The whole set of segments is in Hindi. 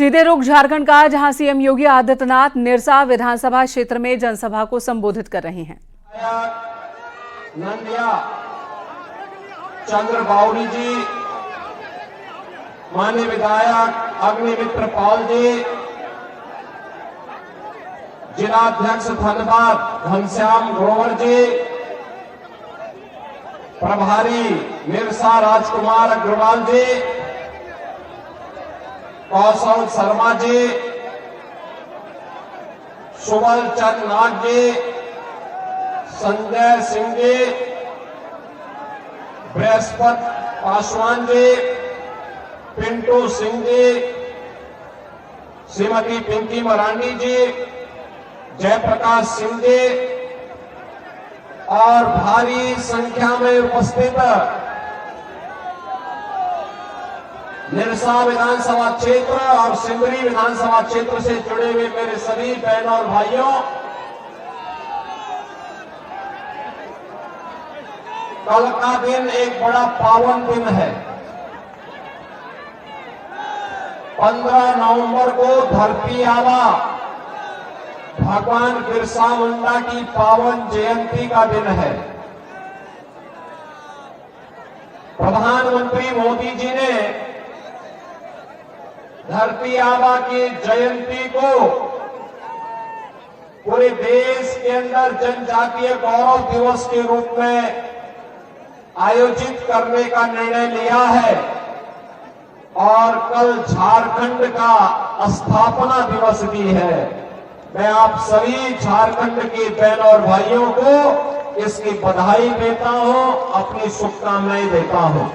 सीधे रुख झारखंड का, जहां सीएम योगी आदित्यनाथ निरसा विधानसभा क्षेत्र में जनसभा को संबोधित कर रहे हैं। नंदिया चंद्र बावरी जी, माननीय विधायक अग्निमित्र पॉल जी, जिलाध्यक्ष धनबाद घनश्याम ग्रोवर जी, प्रभारी निरसा राजकुमार अग्रवाल जी, कौशल शर्मा जी, सुबल चंद नाग जी, संजय सिंह जी, बृहस्पति पासवान जी, पिंटू सिंह जी, श्रीमती पिंकी मरांडी जी, जयप्रकाश सिंह जी और भारी संख्या में उपस्थित निरसा विधानसभा क्षेत्र और सिमरी विधानसभा क्षेत्र से जुड़े हुए मेरे सभी बहनों और भाइयों, कल का दिन एक बड़ा पावन दिन है। 15 नवंबर को धरती आबा भगवान बिरसा मुंडा की पावन जयंती का दिन है। प्रधानमंत्री मोदी जी ने धरती आबा की जयंती को पूरे देश के अंदर जनजातीय गौरव दिवस के रूप में आयोजित करने का निर्णय लिया है और कल झारखंड का स्थापना दिवस भी है। मैं आप सभी झारखंड के बहनों और भाइयों को इसकी बधाई देता हूं, अपनी शुभकामनाएं देता हूं।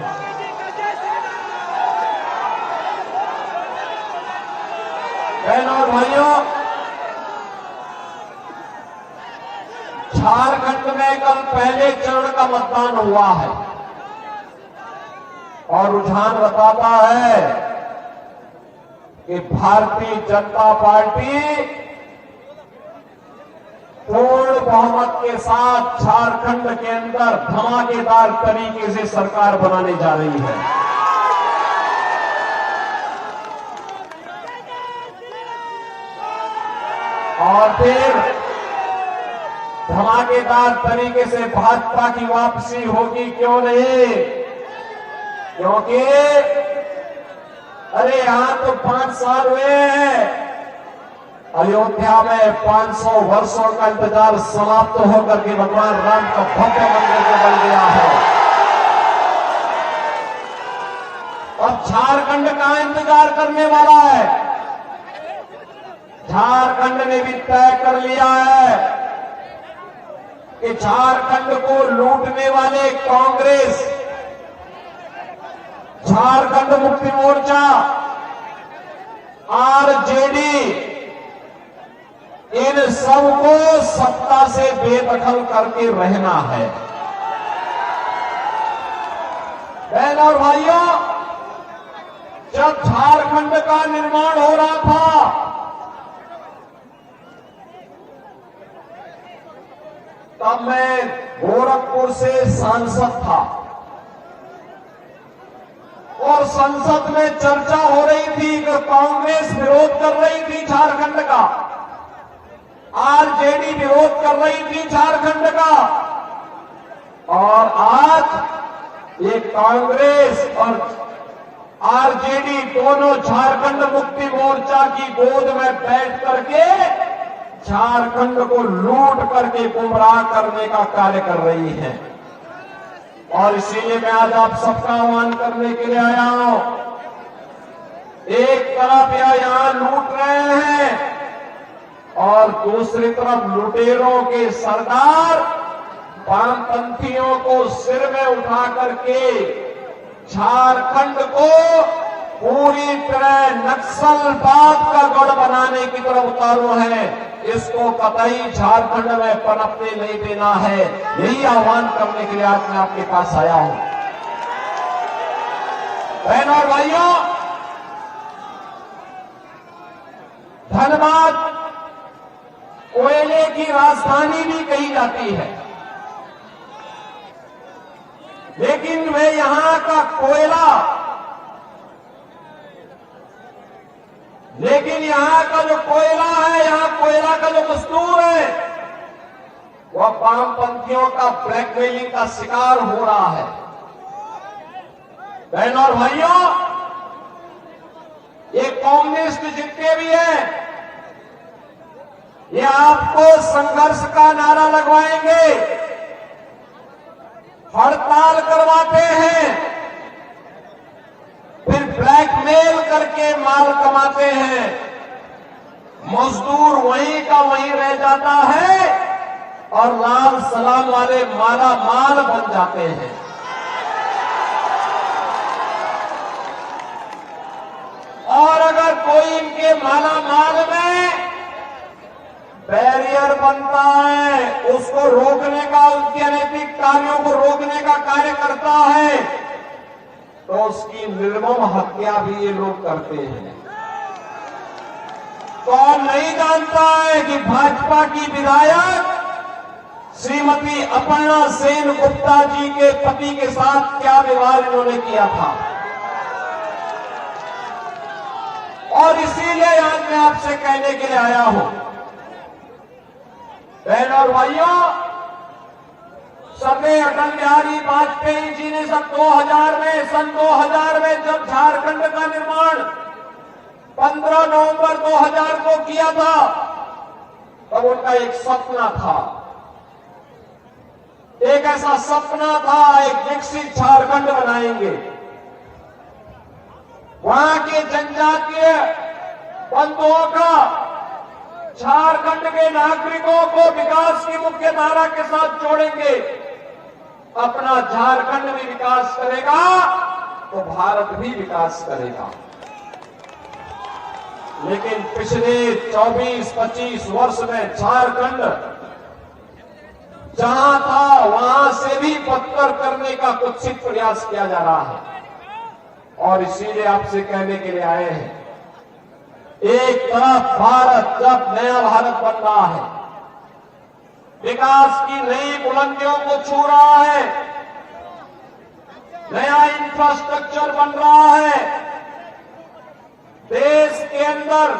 बहनों और भाइयों, झारखंड में कल पहले चरण का मतदान हुआ है और रुझान बताता है कि भारतीय जनता पार्टी पूर्ण बहुमत के साथ झारखंड के अंदर धमाकेदार तरीके से सरकार बनाने जा रही है। और फिर धमाकेदार तरीके से भाजपा की वापसी होगी, क्यों नहीं? क्योंकि अरे यहां तो 5 साल हुए हैं, अयोध्या में 500 वर्षों का इंतजार समाप्त होकर के भगवान राम का भव्य मंदिर बन गया है। अब झारखंड का इंतजार करने वाला है। झारखंड ने भी तय कर लिया है कि झारखंड को लूटने वाले कांग्रेस, झारखंड मुक्ति मोर्चा, आरजेडी, इन सबको सत्ता से बेदखल करके रहना है। बहनों और भाइयों, जब झारखंड का निर्माण हो रहा था तब मैं गोरखपुर से सांसद था और संसद में चर्चा हो रही थी कि कांग्रेस विरोध कर रही थी झारखंड का, आरजेडी विरोध कर रही थी झारखंड का, और आज ये कांग्रेस और आरजेडी दोनों झारखंड मुक्ति मोर्चा की गोद में बैठ करके झारखंड को लूट करके गुमराह करने का कार्य कर रही है। और इसीलिए मैं आज आप सबका आह्वान करने के लिए आया हूं। एक तरफ यहां लूट रहे हैं और दूसरी तरफ लुटेरों के सरदार वामपंथियों को सिर में उठा करके झारखंड को पूरी तरह नक्सलवाद का गढ़ बनाने की तरफ उतारू है। इसको कतई झारखंड में पनपने नहीं देना है। यही आह्वान करने के लिए आज मैं आपके पास आया हूं। बहनों और भाइयों, धनबाद कोयले की राजधानी भी कही जाती है, लेकिन वे यहां का कोयला लेकिन यहां का जो कोयला है, यहां कोयला का जो मजदूर है, वह वामपंथियों का ब्लैकमेलिंग का शिकार हो रहा है। बहनों और भाइयों, ये कम्युनिस्ट जितने भी हैं, ये आपको संघर्ष का नारा लगवाएंगे, हड़ताल करवाते हैं, फिर ब्लैकमेल करके माल कमाते हैं। मजदूर वहीं का वहीं रह जाता है और लाल सलाम वाले माला माल बन जाते हैं। और अगर कोई इनके माला माल में बैरियर बनता है, उसको रोकने का, उनके अनैतिक कार्यों को रोकने का कार्य करता है, तो उसकी निर्मम हत्या भी ये लोग करते हैं। कौन नहीं जानता है कि भाजपा की विधायक श्रीमती अपर्णा सेन गुप्ता जी के पति के साथ क्या व्यवहार इन्होंने किया था। और इसीलिए आज मैं आपसे कहने के लिए आया हूं, बहनों और भाइयों, सरदार अटल बिहारी वाजपेयी जी ने सन 2000 में जब झारखंड का निर्माण 15 नवंबर 2000 को किया था, तब उनका एक सपना था, एक ऐसा सपना था, एक विकसित झारखंड बनाएंगे। वहां के जनजातीय बंधुओं का, झारखंड के नागरिकों को विकास की मुख्य धारा के साथ जोड़ेंगे। अपना झारखंड भी विकास करेगा तो भारत भी विकास करेगा। लेकिन पिछले 24-25 वर्ष में झारखंड जहां था वहां से भी बदतर करने का कुत्सित प्रयास किया जा रहा है। और इसीलिए आपसे कहने के लिए आए हैं, एक तरफ भारत जब नया भारत बन रहा है, विकास की नई बुलंदियों को छू रहा है, नया इंफ्रास्ट्रक्चर बन रहा है, देश के अंदर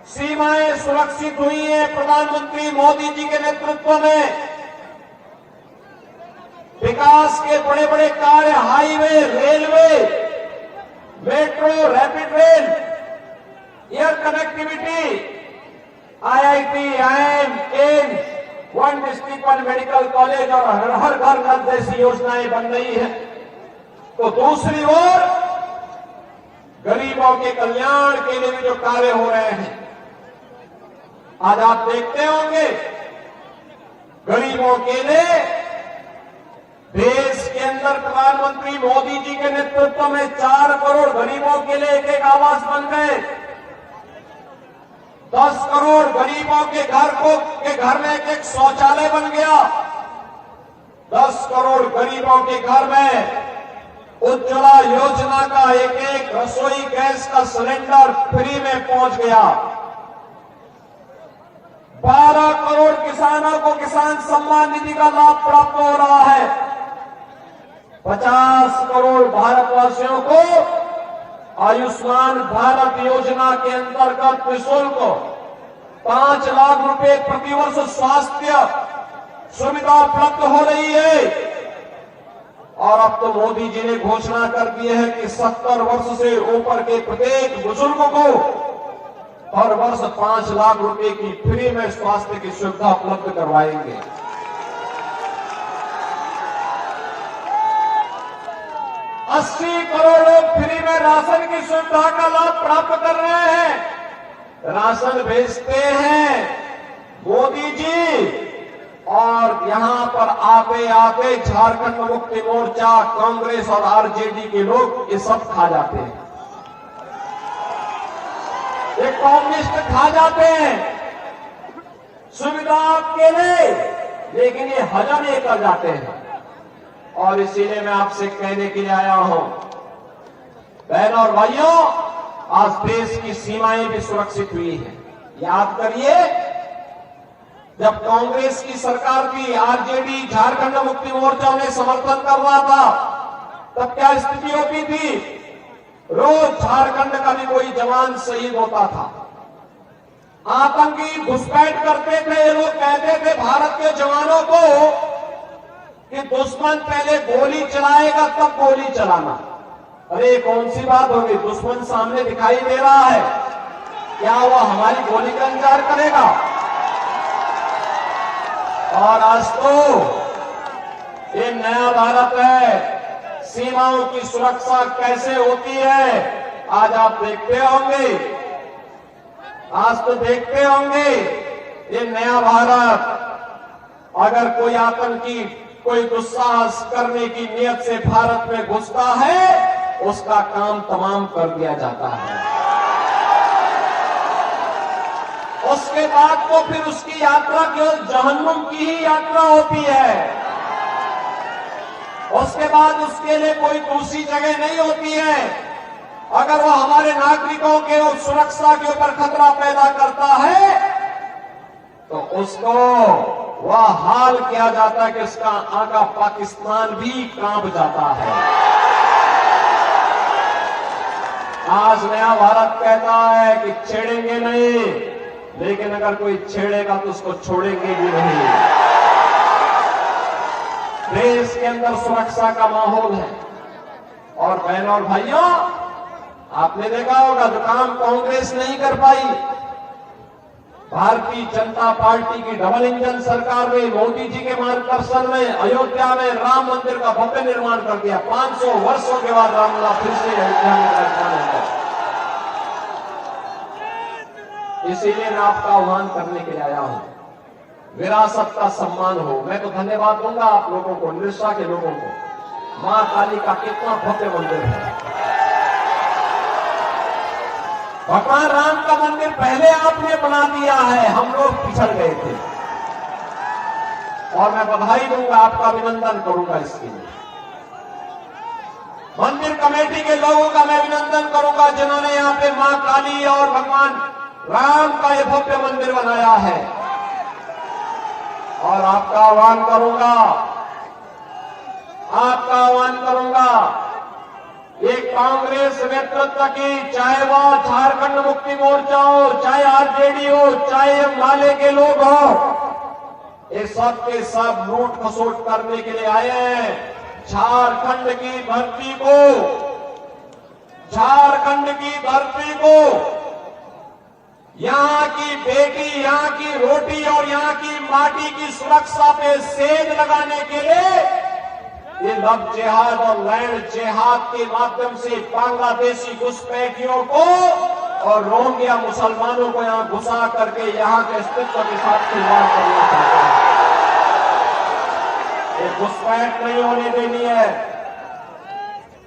सीमाएं सुरक्षित हुई हैं प्रधानमंत्री मोदी जी के नेतृत्व में, विकास के बड़े बड़े कार्य, highway, railway, metro, rapid rail, air connectivity, IIT, IIM, AIIMS, one district one medical college और हर घर नल जैसी योजनाएं बन रही हैं। तो दूसरी ओर गरीबों के कल्याण के लिए भी जो कार्य हो रहे हैं, आज आप देखते होंगे, गरीबों के लिए देश के अंदर प्रधानमंत्री मोदी जी के नेतृत्व में 4 करोड़ गरीबों के लिए एक आवास बन गए। 10 करोड़ गरीबों के घर में एक शौचालय बन गया। 10 करोड़ गरीबों के घर में उज्ज्वला योजना का एक रसोई गैस का सिलेंडर फ्री में पहुंच गया। 12 करोड़ किसानों को किसान सम्मान निधि का लाभ प्राप्त हो रहा है। 50 करोड़ भारतवासियों को आयुष्मान भारत योजना के अंतर्गत निःशुल्क 5 लाख रुपए प्रतिवर्ष स्वास्थ्य सुविधा उपलब्ध हो रही है। और अब तो मोदी जी ने घोषणा कर दी है कि 70 वर्ष से ऊपर के प्रत्येक बुजुर्ग को हर वर्ष 5 लाख रुपए की फ्री में स्वास्थ्य की सुविधा उपलब्ध करवाएंगे। 80 करोड़ लोग फ्री में राशन की सुविधा का लाभ प्राप्त कर रहे हैं। राशन भेजते हैं मोदी जी, और यहां पर आते आते झारखंड मुक्ति मोर्चा, कांग्रेस और आरजेडी के लोग ये सब खा जाते हैं। ये कम्युनिस्ट खा जाते हैं सुविधा आपके लिए, लेकिन ये हजम ये कर जाते हैं। और इसीलिए मैं आपसे कहने के लिए आया हूं, बहनों और भाइयों, आज देश की सीमाएं भी सुरक्षित हुई हैं। याद करिए, जब कांग्रेस की सरकार थी, आरजेडी, झारखंड मुक्ति मोर्चा उन्हें समर्थन कर रहा था, तब क्या स्थिति होती थी? रोज झारखंड का भी कोई जवान शहीद होता था। आतंकी घुसपैठ करते थे। ये लोग कहते थे भारत के जवानों को कि दुश्मन पहले गोली चलाएगा तब गोली चलाना। अरे कौन सी बात होगी, दुश्मन सामने दिखाई दे रहा है, क्या वो हमारी गोली का इंतजार करेगा? और आज तो ये नया भारत है, सीमाओं की सुरक्षा कैसे होती है आज आप देखते होंगे। आज तो देखते होंगे ये नया भारत। अगर कोई आतंकी कोई दुस्साहस करने की नियत से भारत में घुसता है, उसका काम तमाम कर दिया जाता है। उसके बाद तो फिर उसकी यात्रा केवल जहन्नुम की ही यात्रा होती है। उसके बाद उसके लिए कोई दूसरी जगह नहीं होती है। अगर वो हमारे नागरिकों के और सुरक्षा के ऊपर खतरा पैदा करता है तो उसको वह हाल किया जाता है कि उसका आका पाकिस्तान भी कांप जाता है। आज नया भारत कहता है कि छेड़ेंगे नहीं, लेकिन अगर कोई छेड़ेगा तो उसको छोड़ेंगे भी नहीं। देश के अंदर सुरक्षा का माहौल है। और बहनों और भाइयों, आपने देखा होगा जो काम कांग्रेस नहीं कर पाई, भारतीय जनता पार्टी की डबल इंजन सरकार ने मोदी जी के मार्गदर्शन में अयोध्या में राम मंदिर का भव्य निर्माण कर दिया। 500 वर्षों के बाद रामलला फिर से अयोध्या में राजधानी है। इसीलिए मैं आपका आह्वान करने के लिए आया हूं, विरासत का सम्मान हो। मैं तो धन्यवाद दूंगा आप लोगों को, निरसा के लोगों को। मां काली का कितना भव्य मंदिर है। भगवान राम का मंदिर पहले आपने बना दिया है, हम लोग पिछड़ गए थे। और मैं बधाई दूंगा, आपका अभिनंदन करूंगा इसके लिए। मंदिर कमेटी के लोगों का मैं अभिनंदन करूंगा जिन्होंने यहां पे मां काली और भगवान राम का ये भव्य मंदिर बनाया है। और आपका आह्वान करूंगा एक कांग्रेस नेतृत्व की, चाहे वह झारखंड मुक्ति मोर्चा हो, चाहे आरजेडी हो, चाहे माले के लोग हो, ये सब के सब लूट खसोट करने के लिए आए हैं। झारखंड की धरती को यहां की बेटी, यहां की रोटी और यहां की माटी की सुरक्षा पे सेज लगाने के लिए ये लव जिहाद और लैंड जिहाद के माध्यम से बांग्लादेशी घुसपैठियों को और रोहिंग्या मुसलमानों को यहां घुसा करके यहां के अस्तित्व के साथ खिलवाड़ करना चाहते हैं। ये घुसपैठ नहीं होने देनी है।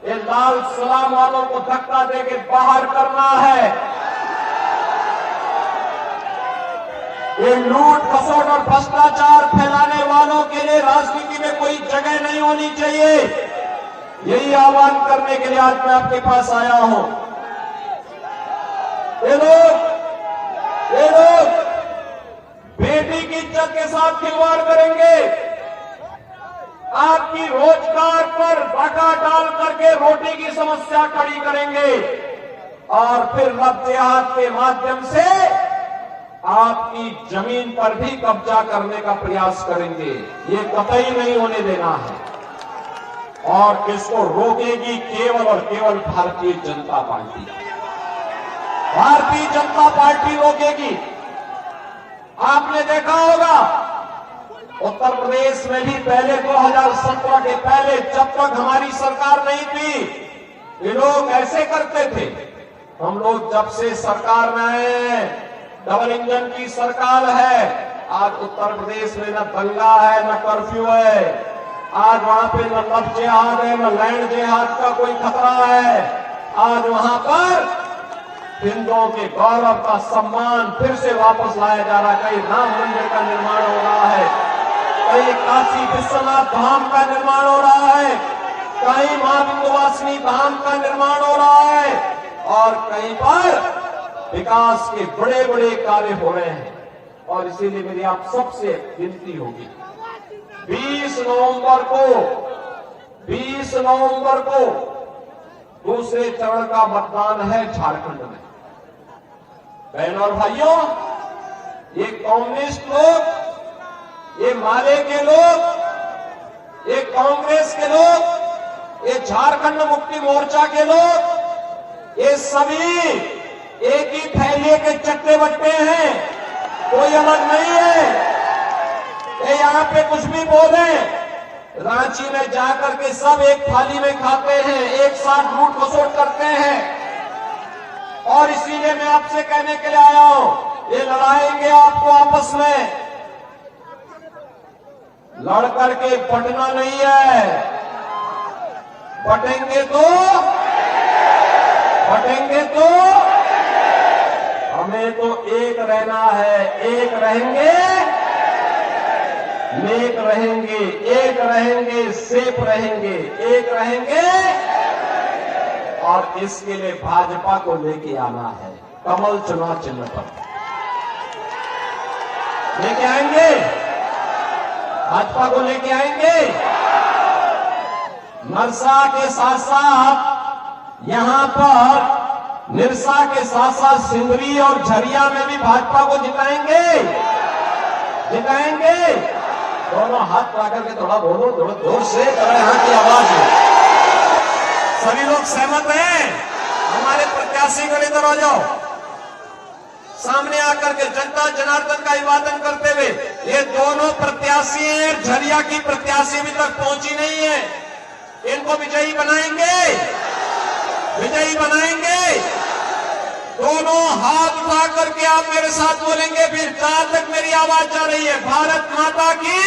ये लाल सलाम वालों को धक्का देके बाहर करना है। ये लूट खसोट और भ्रष्टाचार फैलाने वालों के लिए राजनीति में कोई जगह नहीं होनी चाहिए। यही आह्वान करने के लिए आज मैं आपके पास आया हूं। ये लोग बेटी की इज्जत के साथ खिलवाड़ करेंगे। आपकी रोजगार पर डाका डाल करके रोटी की समस्या खड़ी करेंगे और फिर लव जिहाद के माध्यम से आपकी जमीन पर भी कब्जा करने का प्रयास करेंगे। ये कतई नहीं होने देना है और इसको रोकेगी केवल और केवल भारतीय जनता पार्टी। भारतीय जनता पार्टी रोकेगी। आपने देखा होगा उत्तर प्रदेश में भी पहले 2017 के पहले, जब तक हमारी सरकार नहीं थी, ये लोग ऐसे करते थे। हम लोग जब से सरकार में आए, डबल इंजन की सरकार है, आज उत्तर प्रदेश में न दंगा है न कर्फ्यू है। आज वहां पे न लव जिहाद है न लैंड जिहाद का कोई खतरा है। आज वहां पर हिंदुओं के गौरव का सम्मान फिर से वापस लाया जा रहा है। कहीं राम मंदिर का निर्माण हो रहा है, कहीं काशी विश्वनाथ धाम का निर्माण हो रहा है, कहीं मां विंध्यवासिनी धाम का निर्माण हो रहा है और कहीं पर विकास के बड़े बड़े कार्य हो रहे हैं। और इसीलिए मेरी आप सबसे विनती होगी, 20 नवंबर को दूसरे चरण का मतदान है झारखंड में। बहनों और भाइयों, ये कम्युनिस्ट लोग, ये माले के लोग, ये कांग्रेस के लोग, ये झारखंड मुक्ति मोर्चा के लोग, ये सभी एक ही थैले के चट्टे बट्टे हैं, कोई अलग नहीं है। ये यहां पे कुछ भी बोले, रांची में जाकर के सब एक थाली में खाते हैं, एक साथ लूट खसोट करते हैं। और इसीलिए मैं आपसे कहने के लिए आया हूं, ये लड़ाएंगे आपको आपस में, लड़ करके बटना नहीं है। बटेंगे तो हमें तो एक रहना है, एक रहेंगे, नेक रहेंगे, एक रहेंगे, सेफ रहेंगे, एक रहेंगे। और इसके लिए भाजपा को लेके आना है, कमल चुनाव चिन्ह पर लेके आएंगे, भाजपा को लेके आएंगे। नरसा के साथ साथ यहां पर निरसा के साथ साथ सिंदरी और झरिया में भी भाजपा को जिताएंगे, जिताएंगे। दोनों हाथ पकड़ करके थोड़ा बोलो, थोड़ा जोर से, थोड़ा हाथ की आवाज है। सभी लोग सहमत हैं? हमारे प्रत्याशी को इधर आ जाओ, सामने आकर के जनता जनार्दन का अभिवादन करते हुए। ये दोनों प्रत्याशी हैं, झरिया की प्रत्याशी अभी तक पहुंची नहीं है। इनको विजयी बनाएंगे, विजयी बनाएंगे। दोनों हाथ उठा करके आप मेरे साथ बोलेंगे, फिर जहां तक मेरी आवाज जा रही है, भारत माता की,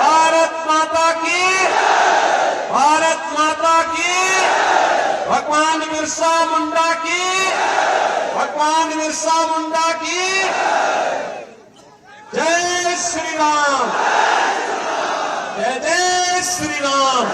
भारत माता की, भारत माता की, भगवान बिरसा मुंडा की, भगवान बिरसा मुंडा की जय श्री राम, जय जय श्री राम।